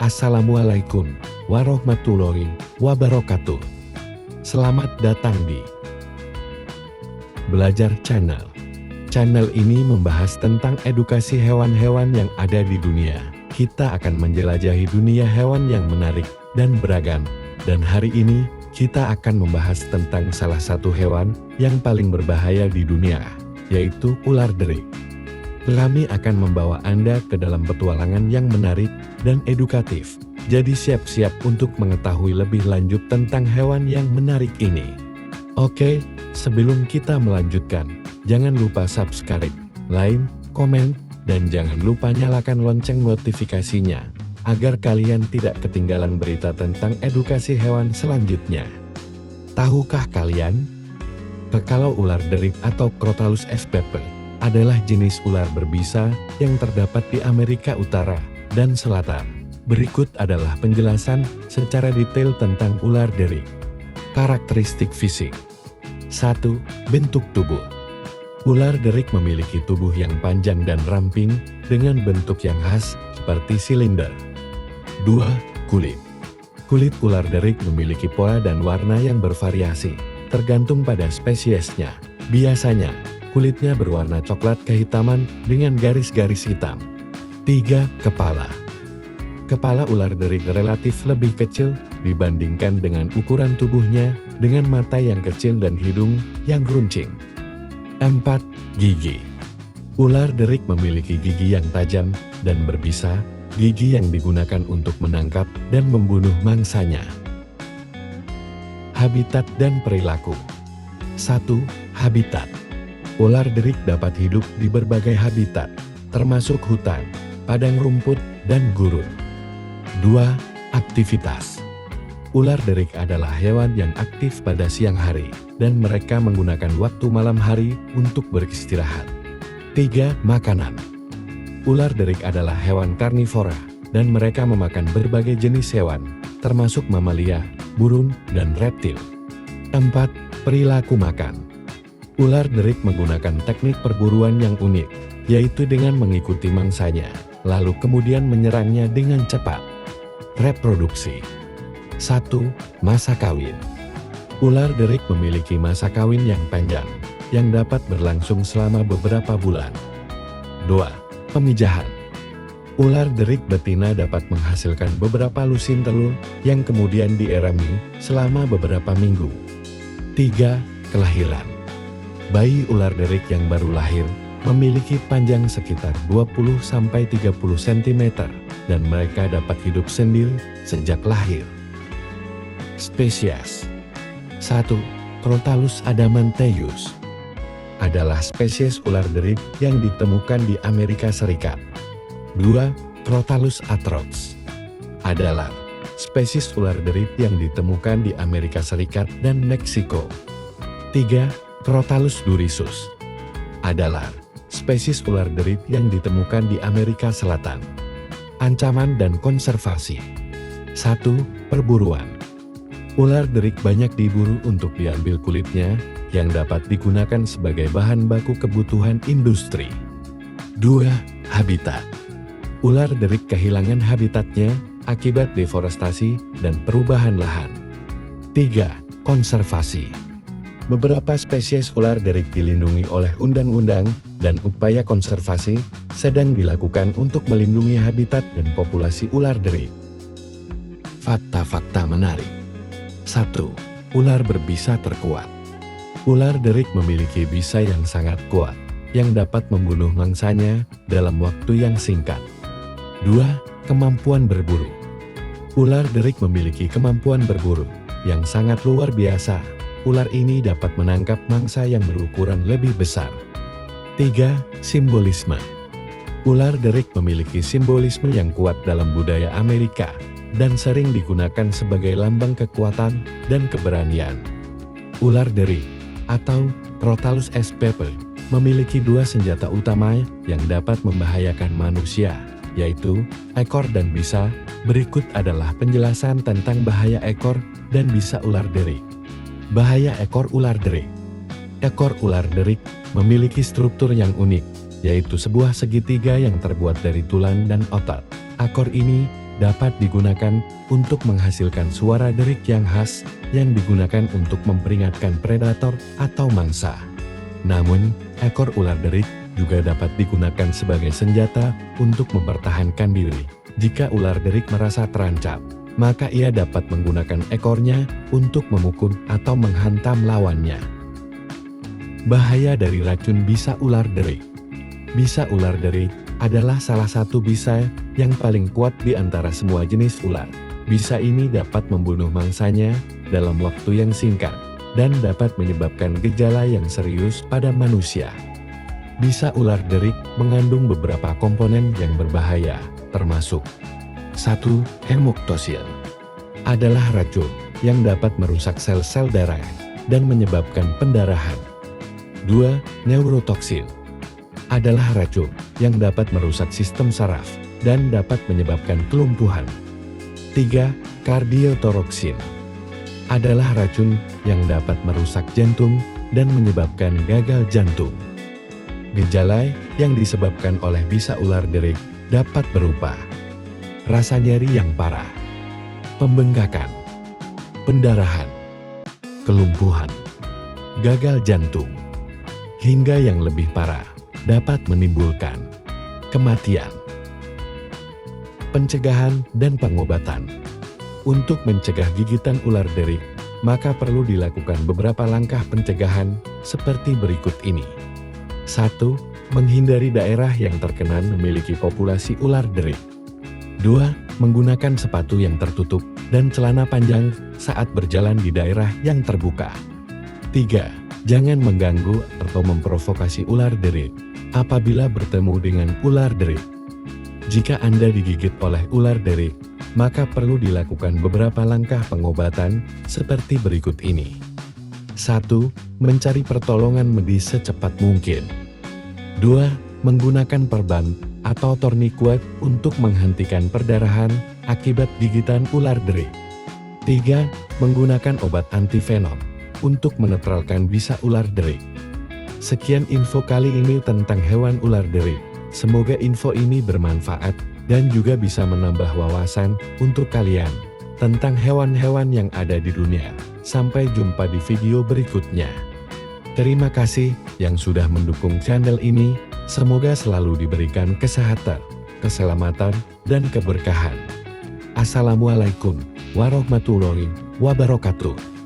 Assalamualaikum warahmatullahi wabarakatuh. Selamat datang di Belajar Channel. Channel ini membahas tentang edukasi hewan-hewan yang ada di dunia. Kita akan menjelajahi dunia hewan yang menarik dan beragam. Dan hari ini, kita akan membahas tentang salah satu hewan yang paling berbahaya di dunia, yaitu ular derik. Kami akan membawa Anda ke dalam petualangan yang menarik dan edukatif. Jadi siap-siap untuk mengetahui lebih lanjut tentang hewan yang menarik ini. Oke, sebelum kita melanjutkan, jangan lupa subscribe, like, komen, dan jangan lupa nyalakan lonceng notifikasinya, agar kalian tidak ketinggalan berita tentang edukasi hewan selanjutnya. Tahukah kalian? Kalau ular derik atau Crotalus spp adalah jenis ular berbisa yang terdapat di Amerika Utara dan Selatan. Berikut adalah penjelasan secara detail tentang ular derik. Karakteristik fisik. 1. Bentuk tubuh. Ular derik memiliki tubuh yang panjang dan ramping dengan bentuk yang khas seperti silinder. 2. Kulit. Kulit ular derik memiliki pola dan warna yang bervariasi, tergantung pada spesiesnya. Biasanya, kulitnya berwarna coklat kehitaman dengan garis-garis hitam. 3. Kepala. Kepala ular derik relatif lebih kecil dibandingkan dengan ukuran tubuhnya, dengan mata yang kecil dan hidung yang runcing. 4. Gigi. Ular derik memiliki gigi yang tajam dan berbisa, gigi yang digunakan untuk menangkap dan membunuh mangsanya. Habitat dan perilaku. 1. Habitat. Ular derik dapat hidup di berbagai habitat, termasuk hutan, padang rumput, dan gurun. 2. Aktivitas. Ular derik adalah hewan yang aktif pada siang hari, dan mereka menggunakan waktu malam hari untuk beristirahat. 3. Makanan. Ular derik adalah hewan karnivora, dan mereka memakan berbagai jenis hewan, termasuk mamalia, burung, dan reptil. 4. Perilaku makan. Ular derik menggunakan teknik perburuan yang unik, yaitu dengan mengikuti mangsanya, lalu kemudian menyerangnya dengan cepat. Reproduksi. 1. Masa kawin. Ular derik memiliki masa kawin yang panjang, yang dapat berlangsung selama beberapa bulan. 2. Pemijahan. Ular derik betina dapat menghasilkan beberapa lusin telur yang kemudian dierami selama beberapa minggu. 3. Kelahiran. Bayi ular derik yang baru lahir memiliki panjang sekitar 20-30 cm dan mereka dapat hidup sendiri sejak lahir. Spesies. 1. Crotalus adamanteus adalah spesies ular derik yang ditemukan di Amerika Serikat. 2. Crotalus atrox adalah spesies ular derik yang ditemukan di Amerika Serikat dan Meksiko. 3. Crotalus durisus adalah spesies ular derik yang ditemukan di Amerika Selatan. Ancaman dan konservasi. 1. Perburuan. Ular derik banyak diburu untuk diambil kulitnya, yang dapat digunakan sebagai bahan baku kebutuhan industri. 2. Habitat. Ular derik kehilangan habitatnya akibat deforestasi dan perubahan lahan. 3. Konservasi. Beberapa spesies ular derik dilindungi oleh undang-undang, dan upaya konservasi sedang dilakukan untuk melindungi habitat dan populasi ular derik. Fakta-fakta menarik. 1. Ular berbisa terkuat. Ular derik memiliki bisa yang sangat kuat, yang dapat membunuh mangsanya dalam waktu yang singkat. 2. Kemampuan berburu. Ular derik memiliki kemampuan berburu yang sangat luar biasa. Ular ini dapat menangkap mangsa yang berukuran lebih besar. 3. Simbolisme. Ular derik memiliki simbolisme yang kuat dalam budaya Amerika, dan sering digunakan sebagai lambang kekuatan dan keberanian. Ular derik, atau Crotalus spp, memiliki dua senjata utama yang dapat membahayakan manusia, yaitu ekor dan bisa. Berikut adalah penjelasan tentang bahaya ekor dan bisa ular derik. Bahaya ekor ular derik. Ekor ular derik memiliki struktur yang unik, yaitu sebuah segitiga yang terbuat dari tulang dan otot. Ekor ini dapat digunakan untuk menghasilkan suara derik yang khas yang digunakan untuk memperingatkan predator atau mangsa. Namun, ekor ular derik juga dapat digunakan sebagai senjata untuk mempertahankan diri. Jika ular derik merasa terancam, maka ia dapat menggunakan ekornya untuk memukul atau menghantam lawannya. Bahaya dari racun bisa ular derik. Bisa ular derik adalah salah satu bisa yang paling kuat di antara semua jenis ular. Bisa ini dapat membunuh mangsanya dalam waktu yang singkat dan dapat menyebabkan gejala yang serius pada manusia. Bisa ular derik mengandung beberapa komponen yang berbahaya, termasuk 1. Hemoktosil adalah racun yang dapat merusak sel-sel darah dan menyebabkan pendarahan. 2. Neurotoksin adalah racun yang dapat merusak sistem saraf dan dapat menyebabkan kelumpuhan. 3. Kardiotoroksin adalah racun yang dapat merusak jantung dan menyebabkan gagal jantung. Gejala yang disebabkan oleh bisa ular derik dapat berupa rasa nyeri yang parah, pembengkakan, pendarahan, kelumpuhan, gagal jantung, hingga yang lebih parah dapat menimbulkan kematian. Pencegahan dan pengobatan. Untuk mencegah gigitan ular derik, maka perlu dilakukan beberapa langkah pencegahan seperti berikut ini. 1. Menghindari daerah yang terkena memiliki populasi ular derik. 2. Menggunakan sepatu yang tertutup dan celana panjang saat berjalan di daerah yang terbuka. 3. Jangan mengganggu atau memprovokasi ular derik apabila bertemu dengan ular derik. Jika Anda digigit oleh ular derik, maka perlu dilakukan beberapa langkah pengobatan seperti berikut ini. 1. Mencari pertolongan medis secepat mungkin. 2. Menggunakan perban atau tourniquet untuk menghentikan perdarahan akibat gigitan ular derik. 3. Menggunakan obat antivenom untuk menetralkan bisa ular derik. Sekian info kali ini tentang hewan ular derik. Semoga info ini bermanfaat dan juga bisa menambah wawasan untuk kalian tentang hewan-hewan yang ada di dunia. Sampai jumpa di video berikutnya. Terima kasih yang sudah mendukung channel ini. Semoga selalu diberikan kesehatan, keselamatan, dan keberkahan. Assalamualaikum warahmatullahi wabarakatuh.